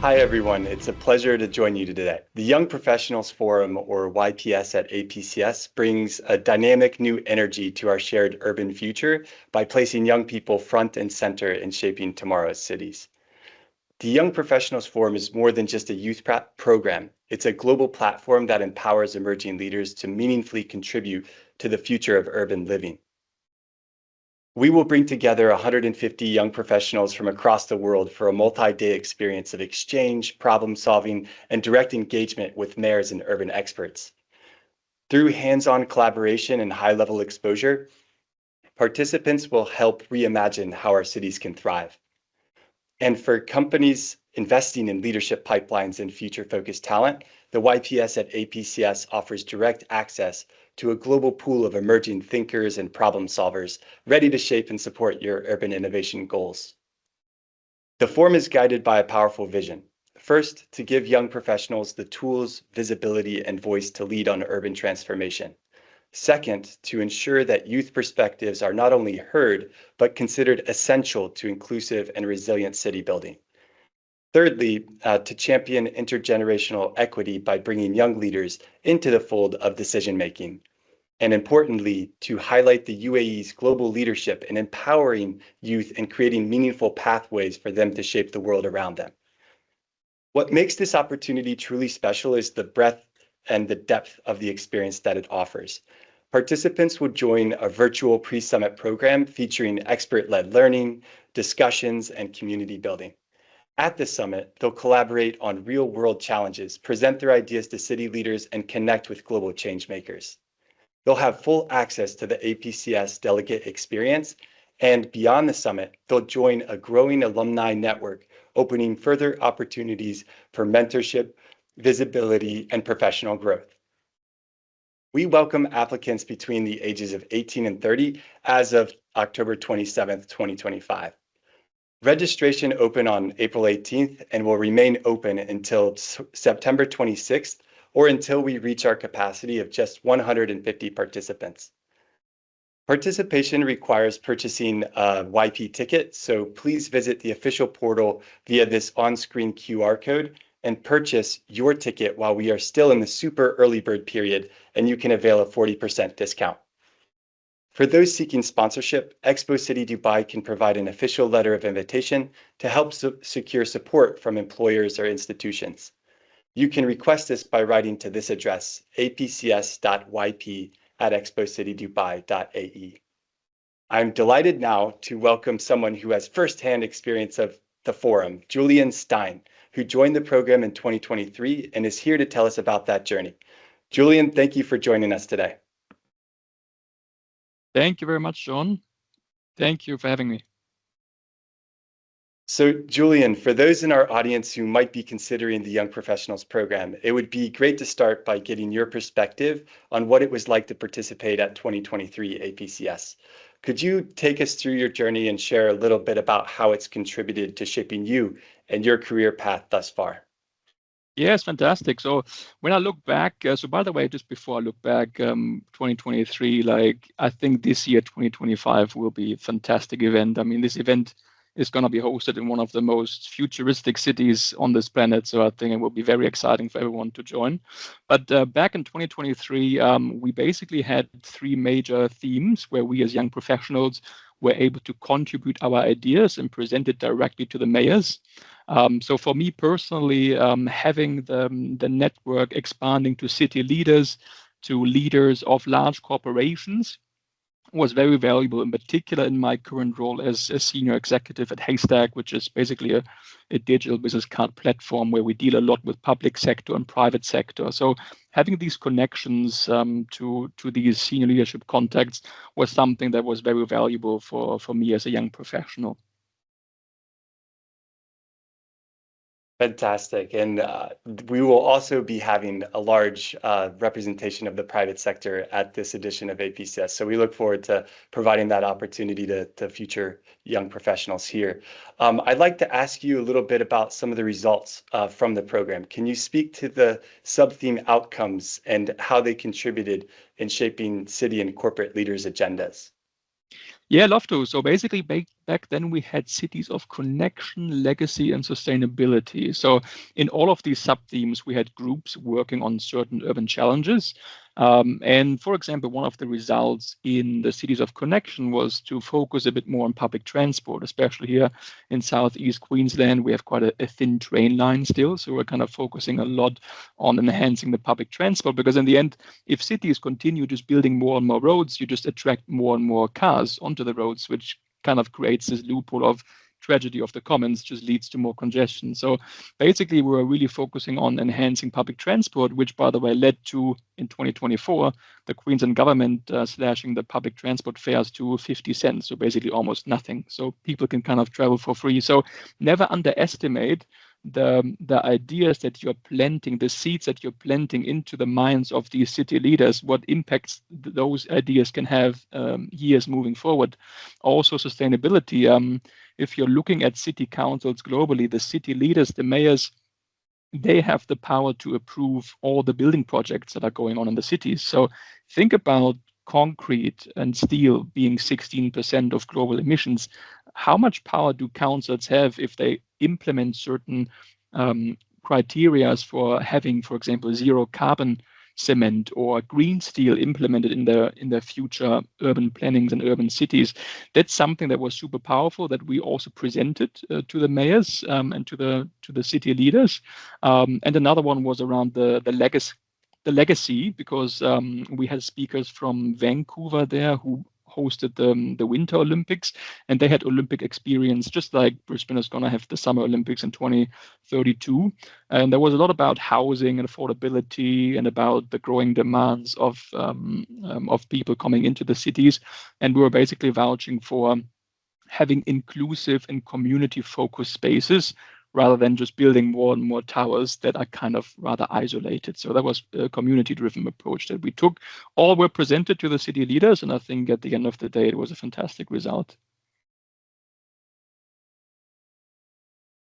Hi, everyone. It's a pleasure to join you today. The Young Professionals Forum, or YPS at APCS, brings a dynamic new energy to our shared urban future by placing young people front and center in shaping tomorrow's cities. The Young Professionals Forum is more than just a youth program. It's a global platform that empowers emerging leaders to meaningfully contribute to the future of urban living. We will bring together 150 young professionals from across the world for a multi-day experience of exchange, problem solving, and direct engagement with mayors and urban experts. Through hands-on collaboration and high-level exposure, participants will help reimagine how our cities can thrive. And for companies investing in leadership pipelines and future-focused talent, the YPS at APCS offers direct access to a global pool of emerging thinkers and problem solvers ready to shape and support your urban innovation goals. The forum is guided by a powerful vision. First, to give young professionals the tools, visibility, and voice to lead on urban transformation. Second, to ensure that youth perspectives are not only heard, but considered essential to inclusive and resilient city building. Thirdly, to champion intergenerational equity by bringing young leaders into the fold of decision-making. And importantly, to highlight the UAE's global leadership in empowering youth and creating meaningful pathways for them to shape the world around them. What makes this opportunity truly special is the breadth and the depth of the experience that it offers. Participants will join a virtual pre-summit program featuring expert-led learning, discussions, and community building. At the summit, they'll collaborate on real-world challenges, present their ideas to city leaders, and connect with global change makers. They'll have full access to the APCS delegate experience, and beyond the summit, they'll join a growing alumni network, opening further opportunities for mentorship, visibility, and professional growth. We welcome applicants between the ages of 18 and 30 as of October 27th, 2025. Registration opened on April 18th and will remain open until September 26th or until we reach our capacity of just 150 participants. Participation requires purchasing a YP ticket, so please visit the official portal via this on-screen QR code and purchase your ticket while we are still in the super early bird period and you can avail a 40% discount. For those seeking sponsorship, Expo City Dubai can provide an official letter of invitation to help secure support from employers or institutions. You can request this by writing to this address, apcs.yp@expositydubai.ae. I'm delighted now to welcome someone who has firsthand experience of the forum, Julian Stein, who joined the program in 2023 and is here to tell us about that journey. Julian, thank you for joining us today. Thank you very much, John. Thank you for having me. So, Julian, for those in our audience who might be considering the Young Professionals program, it would be great to start by getting your perspective on what it was like to participate at 2023 APCS. Could you take us through your journey and share a little bit about how it's contributed to shaping you and your career path thus far? Yes, fantastic. So when I look back, so by the way, just before I look back, 2023, like I think this year, 2025 will be a fantastic event. I mean, this event is going to be hosted in one of the most futuristic cities on this planet. So I think it will be very exciting for everyone to join. But back in 2023, we basically had three major themes where we as young professionals were able to contribute our ideas and present it directly to the mayors. So for me personally, having the network expanding to city leaders, to leaders of large corporations was very valuable, in particular in my current role as a senior executive at Haystack, which is basically a digital business card platform where we deal a lot with public sector and private sector. So having these connections to these senior leadership contacts was something that was very valuable for me as a young professional. Fantastic. And we will also be having a large representation of the private sector at this edition of APCS. So we look forward to providing that opportunity to future young professionals here. I'd like to ask you a little bit about some of the results from the program. Can you speak to the sub-theme outcomes and how they contributed in shaping city and corporate leaders' agendas? Yeah, love to. So basically, back then we had cities of connection, legacy, and sustainability. So in all of these sub-themes, we had groups working on certain urban challenges. And for example, one of the results in the cities of connection was to focus a bit more on public transport, especially here in Southeast Queensland. We have quite a thin train line still. So we're kind of focusing a lot on enhancing the public transport, because in the end, if cities continue just building more and more roads, you just attract more and more cars onto the roads, which kind of creates this loophole of tragedy of the commons, just leads to more congestion. So basically, we were really focusing on enhancing public transport, which, by the way, led to, in 2024, the Queensland government slashing the public transport fares to 50 cents, so basically almost nothing. So people can kind of travel for free. So never underestimate the ideas that you're planting, the seeds that you're planting into the minds of these city leaders, what impacts those ideas can have years moving forward. Also, sustainability. If you're looking at city councils globally, the city leaders, the mayors, they have the power to approve all the building projects that are going on in the cities. So think about concrete and steel being 16% of global emissions. How much power do councils have if they implement certain criteria for having, for example, zero carbon cement or green steel implemented in their future urban plannings and urban cities? That's something that was super powerful that we also presented to the mayors and to the city leaders. And another one was around the legacy, because we had speakers from Vancouver there who hosted the Winter Olympics, and they had Olympic experience, just like Brisbane is going to have the Summer Olympics in 2032. And there was a lot about housing and affordability and about the growing demands of people coming into the cities. And we were basically vouching for having inclusive and community-focused spaces rather than just building more and more towers that are kind of rather isolated. So that was a community-driven approach that we took. All were presented to the city leaders, and I think at the end of the day, it was a fantastic result.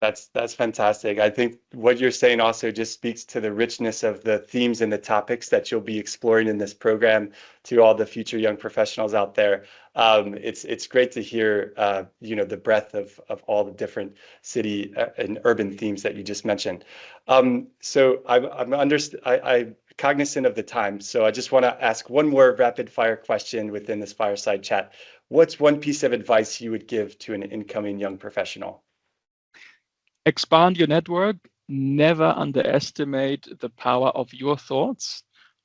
That's fantastic. I think what you're saying also just speaks to the richness of the themes and the topics that you'll be exploring in this program to all the future young professionals out there. It's great to hear the breadth of all the different city and urban themes that you just mentioned. So I'm cognizant of the time, so I just want to ask one more rapid fire question within this fireside chat. What's one piece of advice you would give to an incoming young professional? Expand your network, never underestimate the power of your thoughts,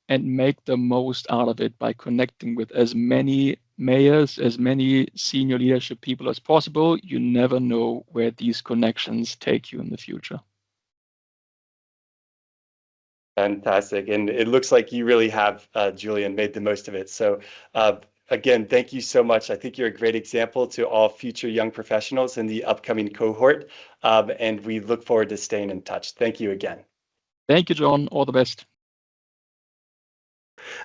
and make the most out of it by connecting with as many mayors, as many senior leadership people as possible. You never know where these connections take you in the future. Fantastic. And it looks like you really have, Julian, made the most of it. So again, thank you so much. I think you're a great example to all future young professionals in the upcoming cohort. And we look forward to staying in touch. Thank you again. Thank you, John. All the best.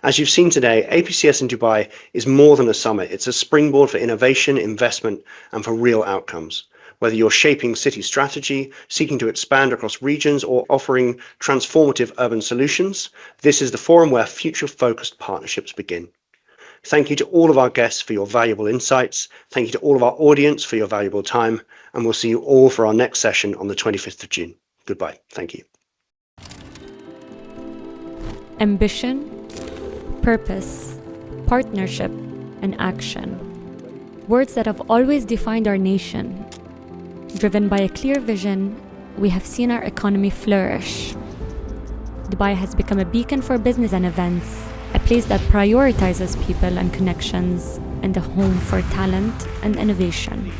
As you've seen today, APCS in Dubai is more than a summit. It's a springboard for innovation, investment, and for real outcomes. Whether you're shaping city strategy, seeking to expand across regions, or offering transformative urban solutions, this is the forum where future-focused partnerships begin. Thank you to all of our guests for your valuable insights. Thank you to all of our audience for your valuable time. And we'll see you all for our next session on the 25th of June. Goodbye. Thank you. Ambition, purpose, partnership, and action. Words that have always defined our nation. Driven by a clear vision, we have seen our economy flourish. Dubai has become a beacon for business and events, a place that prioritizes people and connections, and a home for talent and innovation.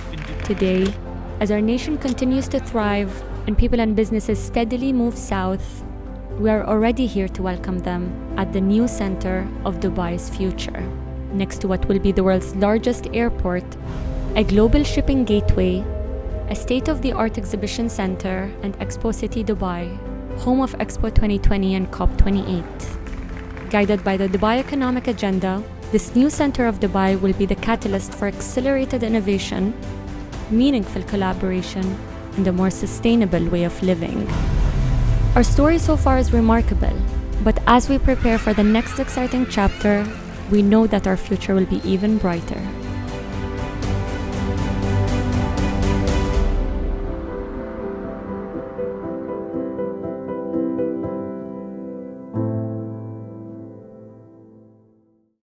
Today, as our nation continues to thrive and people and businesses steadily move south, we are already here to welcome them at the new center of Dubai's future, next to what will be the world's largest airport, a global shipping gateway, a state-of-the-art exhibition center, and Expo City Dubai, home of Expo 2020 and COP28. Guided by the Dubai Economic Agenda, this new center of Dubai will be the catalyst for accelerated innovation, meaningful collaboration, and a more sustainable way of living. Our story so far is remarkable, but as we prepare for the next exciting chapter, we know that our future will be even brighter.